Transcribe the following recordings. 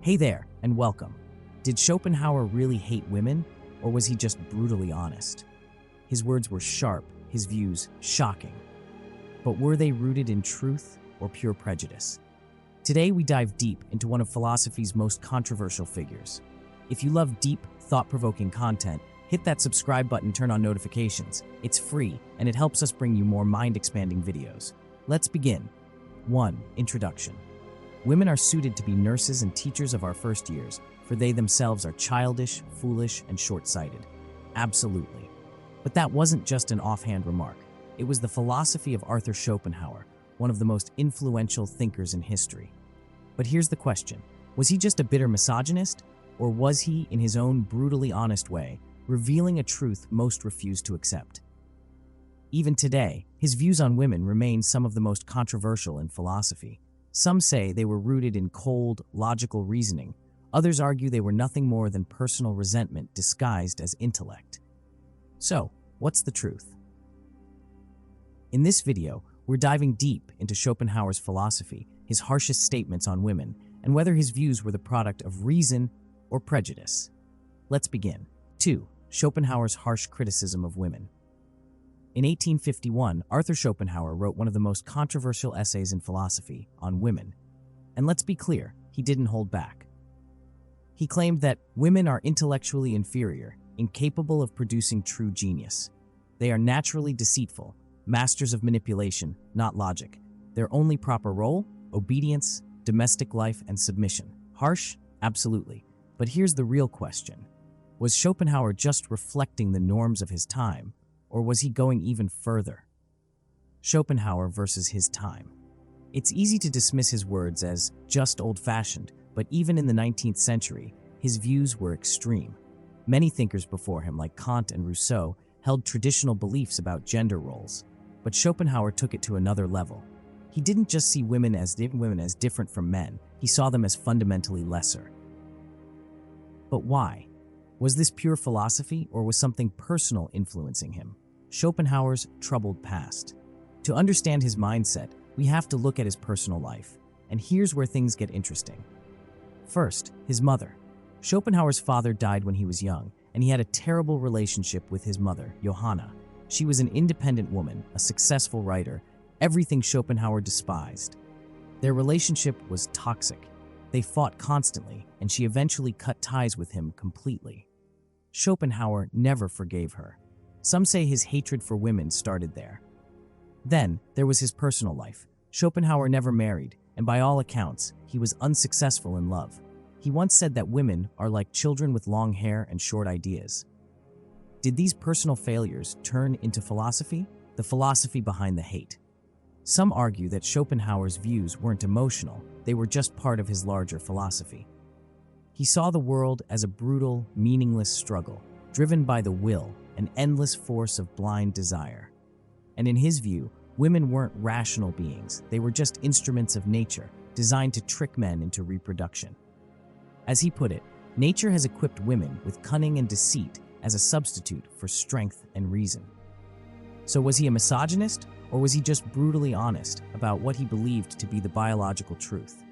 Hey there, and welcome. Did Schopenhauer really hate women, or was he just brutally honest? His words were sharp, his views shocking. But were they rooted in truth or pure prejudice? Today we dive deep into one of philosophy's most controversial figures. If you love deep, thought-provoking content, hit that subscribe button, turn on notifications. It's free, and it helps us bring you more mind-expanding videos. Let's begin. 1. Introduction. Women are suited to be nurses and teachers of our first years, for they themselves are childish, foolish, and short-sighted. Absolutely. But that wasn't just an offhand remark. It was the philosophy of Arthur Schopenhauer, one of the most influential thinkers in history. But here's the question. Was he just a bitter misogynist, or was he, in his own brutally honest way, revealing a truth most refused to accept? Even today, his views on women remain some of the most controversial in philosophy. Some say they were rooted in cold, logical reasoning. Others argue they were nothing more than personal resentment disguised as intellect. So, what's the truth? In this video, we're diving deep into Schopenhauer's philosophy, his harshest statements on women, and whether his views were the product of reason or prejudice. Let's begin. 2. Schopenhauer's harsh criticism of women. In 1851, Arthur Schopenhauer wrote one of the most controversial essays in philosophy on women. And let's be clear, he didn't hold back. He claimed that women are intellectually inferior, incapable of producing true genius. They are naturally deceitful, masters of manipulation, not logic. Their only proper role? Obedience, domestic life, and submission. Harsh? Absolutely. But here's the real question. Was Schopenhauer just reflecting the norms of his time, or was he going even further? Schopenhauer versus his time. It's easy to dismiss his words as just old-fashioned, but even in the 19th century, his views were extreme. Many thinkers before him, like Kant and Rousseau, held traditional beliefs about gender roles. But Schopenhauer took it to another level. He didn't just see women as different from men, he saw them as fundamentally lesser. But why? Was this pure philosophy, or was something personal influencing him? Schopenhauer's troubled past. To understand his mindset, we have to look at his personal life. And here's where things get interesting. First, his mother. Schopenhauer's father died when he was young, and he had a terrible relationship with his mother, Johanna. She was an independent woman, a successful writer, everything Schopenhauer despised. Their relationship was toxic. They fought constantly, and she eventually cut ties with him completely. Schopenhauer never forgave her. Some say his hatred for women started there. Then, there was his personal life. Schopenhauer never married, and by all accounts, he was unsuccessful in love. He once said that women are like children with long hair and short ideas. Did these personal failures turn into philosophy? The philosophy behind the hate. Some argue that Schopenhauer's views weren't emotional, they were just part of his larger philosophy. He saw the world as a brutal, meaningless struggle, driven by the will, an endless force of blind desire. And in his view, women weren't rational beings, they were just instruments of nature, designed to trick men into reproduction. As he put it, nature has equipped women with cunning and deceit as a substitute for strength and reason. So was he a misogynist, or was he just brutally honest about what he believed to be the biological truth?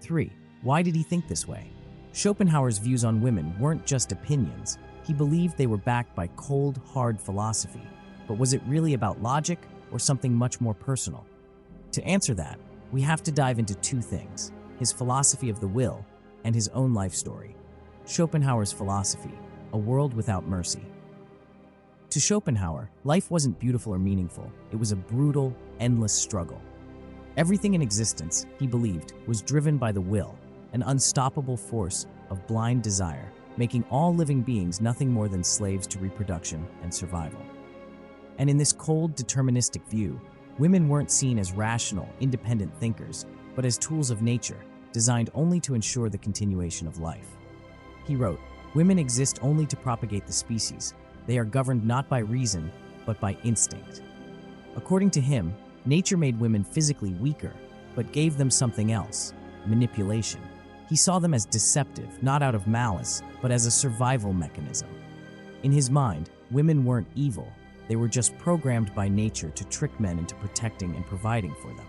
3. Why did he think this way? Schopenhauer's views on women weren't just opinions. He believed they were backed by cold, hard philosophy. But was it really about logic, or something much more personal? To answer that, we have to dive into two things: his philosophy of the will and his own life story. Schopenhauer's philosophy, a world without mercy. To Schopenhauer, life wasn't beautiful or meaningful. It was a brutal, endless struggle. Everything in existence, he believed, was driven by the will, an unstoppable force of blind desire, making all living beings nothing more than slaves to reproduction and survival. And in this cold, deterministic view, women weren't seen as rational, independent thinkers, but as tools of nature, designed only to ensure the continuation of life. He wrote, "Women exist only to propagate the species. They are governed not by reason, but by instinct." According to him, nature made women physically weaker, but gave them something else: manipulation. He saw them as deceptive, not out of malice, but as a survival mechanism. In his mind, women weren't evil. They were just programmed by nature to trick men into protecting and providing for them.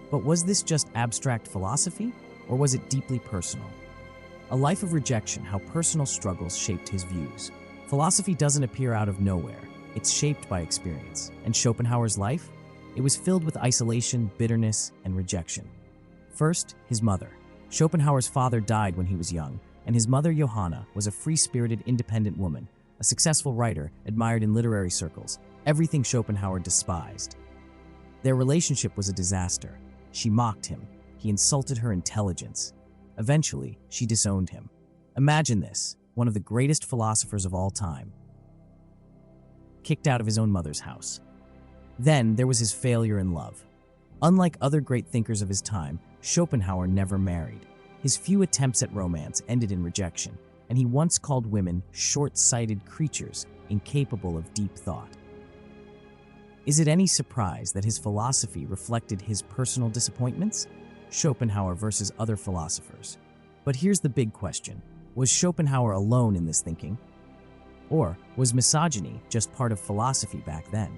But was this just abstract philosophy? or was it deeply personal? A life of rejection, how personal struggles shaped his views. Philosophy doesn't appear out of nowhere. It's shaped by experience. And Schopenhauer's life? It was filled with isolation, bitterness, and rejection. First, his mother. Schopenhauer's father died when he was young, and his mother, Johanna, was a free-spirited, independent woman, a successful writer, admired in literary circles, everything Schopenhauer despised. Their relationship was a disaster. She mocked him. He insulted her intelligence. Eventually, she disowned him. Imagine this, one of the greatest philosophers of all time, kicked out of his own mother's house. Then there was his failure in love. Unlike other great thinkers of his time, Schopenhauer never married. His few attempts at romance ended in rejection, and he once called women short-sighted creatures, incapable of deep thought. Is it any surprise that his philosophy reflected his personal disappointments? Schopenhauer versus other philosophers. But here's the big question. Was Schopenhauer alone in this thinking? Or was misogyny just part of philosophy back then?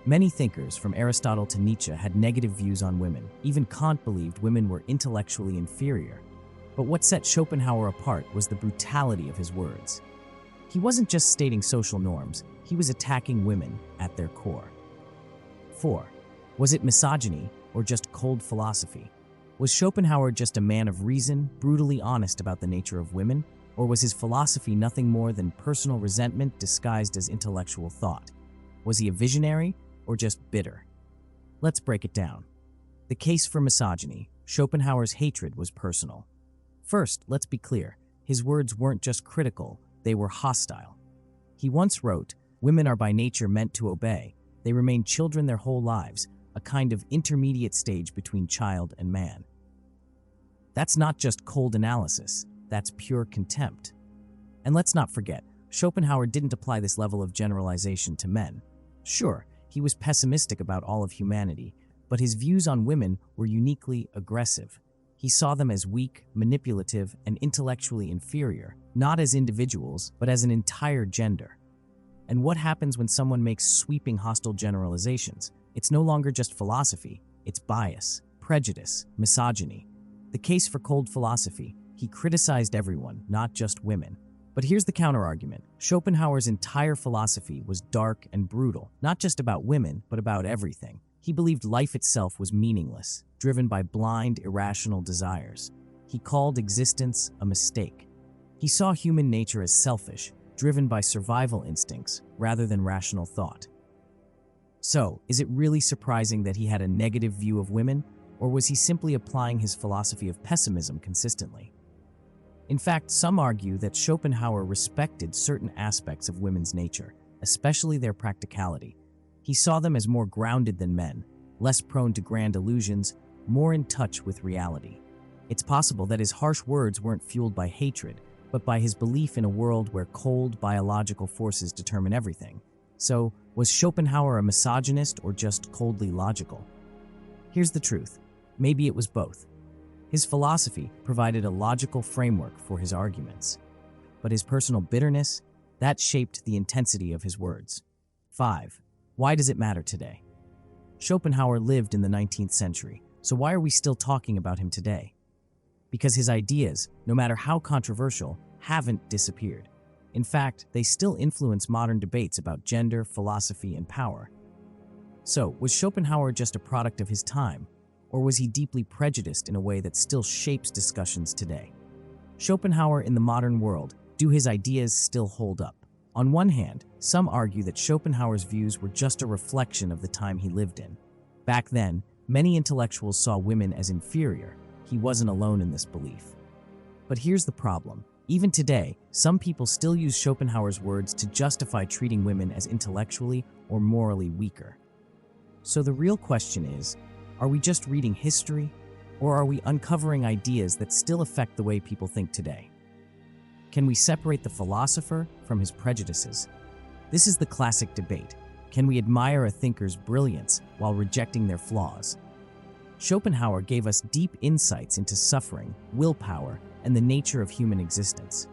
Many thinkers, from Aristotle to Nietzsche, had negative views on women. Even Kant believed women were intellectually inferior. But what set Schopenhauer apart was the brutality of his words. He wasn't just stating social norms, he was attacking women at their core. 4. Was it misogyny or just cold philosophy? Was Schopenhauer just a man of reason, brutally honest about the nature of women? Or was his philosophy nothing more than personal resentment disguised as intellectual thought? Was he a visionary or just bitter? Let's break it down. The case for misogyny. Schopenhauer's hatred was personal. First, let's be clear. His words weren't just critical, they were hostile. He once wrote, "Women are by nature meant to obey. They remain children their whole lives, a kind of intermediate stage between child and man." That's not just cold analysis, that's pure contempt. And let's not forget, Schopenhauer didn't apply this level of generalization to men. Sure, he was pessimistic about all of humanity, but his views on women were uniquely aggressive. He saw them as weak, manipulative, and intellectually inferior, not as individuals, but as an entire gender. And what happens when someone makes sweeping hostile generalizations? It's no longer just philosophy, it's bias, prejudice, misogyny. The case for cold philosophy: he criticized everyone, not just women. But here's the counterargument. Schopenhauer's entire philosophy was dark and brutal, not just about women, but about everything. He believed life itself was meaningless, driven by blind, irrational desires. He called existence a mistake. He saw human nature as selfish, driven by survival instincts rather than rational thought. So, is it really surprising that he had a negative view of women, or was he simply applying his philosophy of pessimism consistently? In fact, some argue that Schopenhauer respected certain aspects of women's nature, especially their practicality. He saw them as more grounded than men, less prone to grand illusions, more in touch with reality. It's possible that his harsh words weren't fueled by hatred, but by his belief in a world where cold, biological forces determine everything. So, was Schopenhauer a misogynist or just coldly logical? Here's the truth. Maybe it was both. His philosophy provided a logical framework for his arguments, but his personal bitterness, that shaped the intensity of his words. 5. Why does it matter today? Schopenhauer lived in the 19th century, so why are we still talking about him today? Because his ideas, no matter how controversial, haven't disappeared. In fact, they still influence modern debates about gender, philosophy, and power. So, was Schopenhauer just a product of his time? Or was he deeply prejudiced in a way that still shapes discussions today? Schopenhauer in the modern world, do his ideas still hold up? On one hand, some argue that Schopenhauer's views were just a reflection of the time he lived in. Back then, many intellectuals saw women as inferior. He wasn't alone in this belief. But here's the problem. Even today, some people still use Schopenhauer's words to justify treating women as intellectually or morally weaker. So the real question is, are we just reading history, or are we uncovering ideas that still affect the way people think today? Can we separate the philosopher from his prejudices? This is the classic debate. Can we admire a thinker's brilliance while rejecting their flaws? Schopenhauer gave us deep insights into suffering, willpower, and the nature of human existence.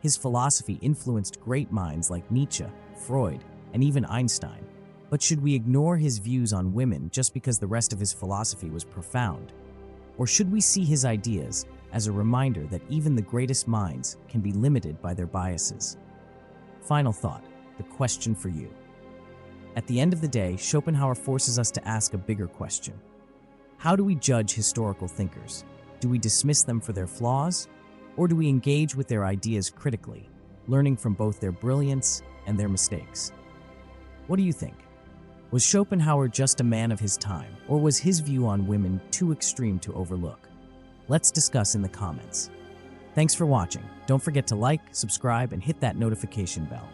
His philosophy influenced great minds like Nietzsche, Freud, and even Einstein. But should we ignore his views on women just because the rest of his philosophy was profound? Or should we see his ideas as a reminder that even the greatest minds can be limited by their biases? Final thought, the question for you. At the end of the day, Schopenhauer forces us to ask a bigger question. How do we judge historical thinkers? Do we dismiss them for their flaws? Or do we engage with their ideas critically, learning from both their brilliance and their mistakes? What do you think? Was Schopenhauer just a man of his time, or was his view on women too extreme to overlook? Let's discuss in the comments. Thanks for watching. Don't forget to like, subscribe, and hit that notification bell.